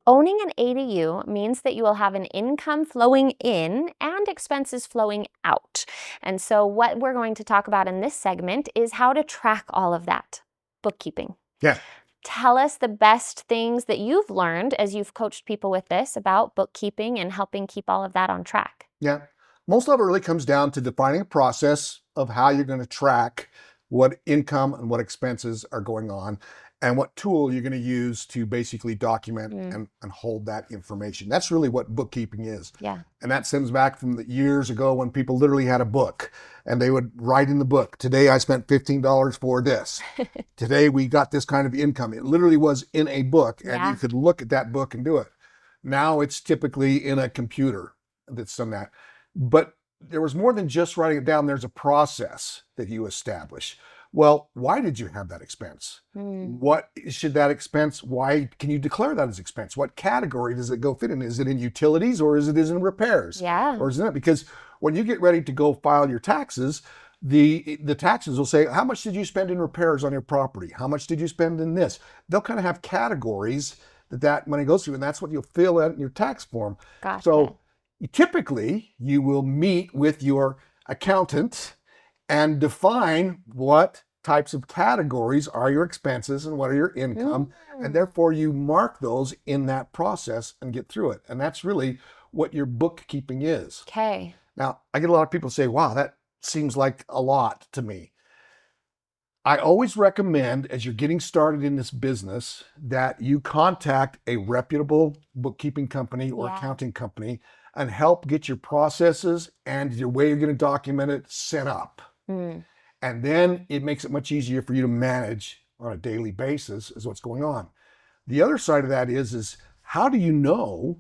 Owning an ADU means that you will have an income flowing in and expenses flowing out. And so what we're going to talk about in this segment is how to track all of that. Bookkeeping. Yeah. Tell us the best things that you've learned as you've coached people with this about bookkeeping and helping keep all of that on track. Yeah. Most of it really comes down to defining a process of how you're going to track what income and what expenses are going on and what tool you're going to use to basically document and hold that information. That's really what bookkeeping is. Yeah. And that stems back from the years ago when people literally had a book and they would write in the book, today I spent $15 for this. Today we got this kind of income. It literally was in a book and you could look at that book and do it. Now it's typically in a computer that's done that. But there was more than just writing it down. There's a process that you establish. Well, why did you have that expense? What should that expense, why can you declare that as expense? What category does it go fit in? Is it in utilities or is it in repairs? Yeah. Or isn't it? Because when you get ready to go file your taxes, the taxes will say, how much did you spend in repairs on your property? How much did you spend in this? They'll kind of have categories that money goes through, and that's what you'll fill out in your tax form. Gotcha. So typically, you will meet with your accountant and define what types of categories are your expenses and what are your income. And therefore, you mark those in that process and get through it. And that's really what your bookkeeping is. Okay. Now, I get a lot of people say, wow, that seems like a lot to me. I always recommend, as you're getting started in this business, that you contact a reputable bookkeeping company or accounting company and help get your processes and your way you're going to document it set up. And then it makes it much easier for you to manage on a daily basis is what's going on. The other side of that is how do you know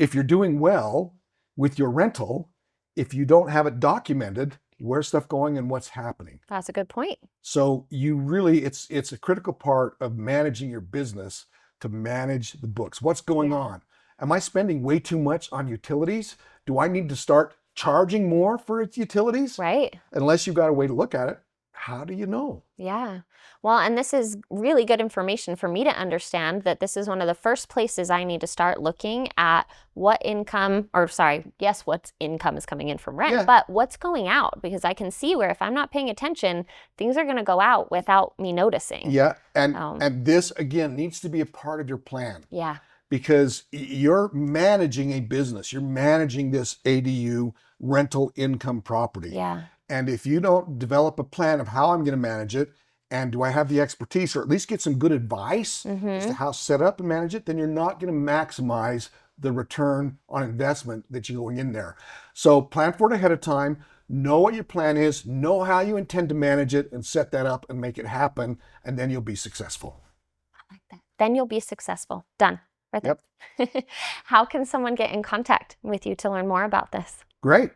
if you're doing well with your rental if you don't have it documented where's stuff going and what's happening? That's a good point. So you really, it's a critical part of managing your business to manage the books. What's going on? Am I spending way too much on utilities? Do I need to start charging more for its utilities? Right. Unless you've got a way to look at it, how do you know? Yeah. Well, and this is really good information for me to understand that this is one of the first places I need to start looking at what income, or sorry, yes, what income is coming in from rent, but what's going out, because I can see where if I'm not paying attention, things are going to go out without me noticing. Yeah. And this, again, needs to be a part of your plan. Yeah. Because you're managing a business. You're managing this ADU rental income property. Yeah. And if you don't develop a plan of how I'm going to manage it, and do I have the expertise, or at least get some good advice as to how to set up and manage it, then you're not going to maximize the return on investment that you're going in there. So plan for it ahead of time, know what your plan is, know how you intend to manage it, and set that up and make it happen, and then you'll be successful. I like that. Then you'll be successful. Done. Right there. Yep. How can someone get in contact with you to learn more about this? Great.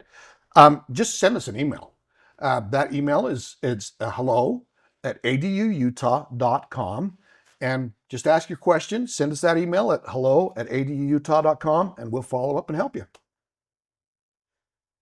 Just send us an email. That email is hello@aduutah.com. And just ask your question. Send us that email at hello@aduutah.com, and we'll follow up and help you.